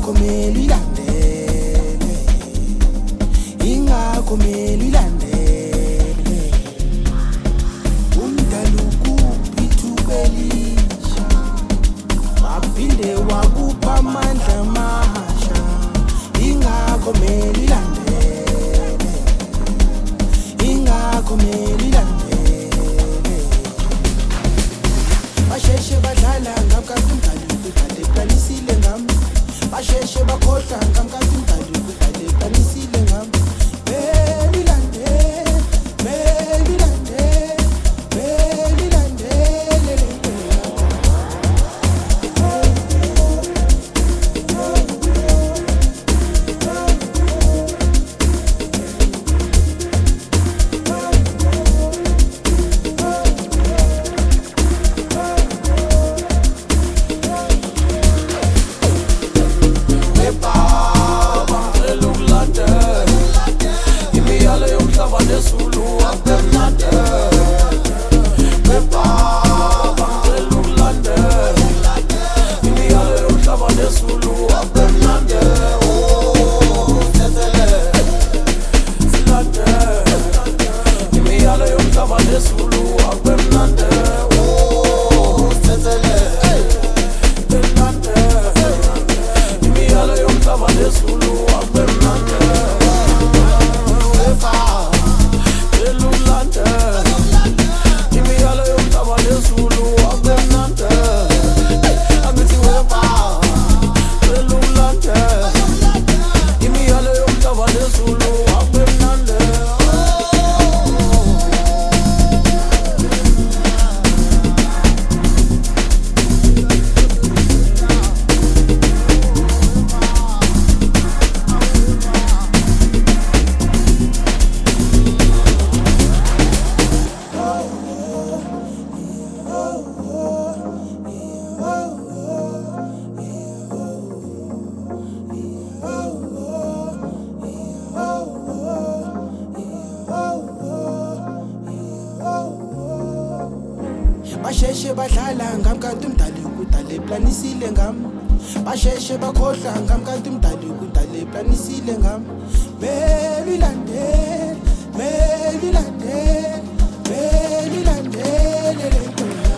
kumele ilandele, ingakumele ilandele. Umdala ukuphi ithubelisha, waphinde wakupha amandla amasha, ingakumele ilandele, ingakumele ilandele. Basheshe badlala ngam kanti umdala ukudala eplanisile ngam, basheshe bakhohlwa ngam kanti umdala ukudala eplanisile ngam. Mele ilandele, mele ilandele, mele ilandele. Imiyalo yomhlaba nesulu akumnandi. Bebaba ngicela ukulandela, imiyalo yomhlaba nesulu akumnandi. Oh, sithethelele, silandele, imiyalo yomhlaba nesulu akumnandi. Oh, sithethelele, silandele, imiyalo yomhlaba nesulu akumnandi. Basheshe badlala ngam kanti umdala ukudala eplanisile ngam, basheshe bakhohlwa ngam kanti umdala ukudala eplanisile ngam. Mele ilandele, mele ilandele, mele ilandele le nto yakho.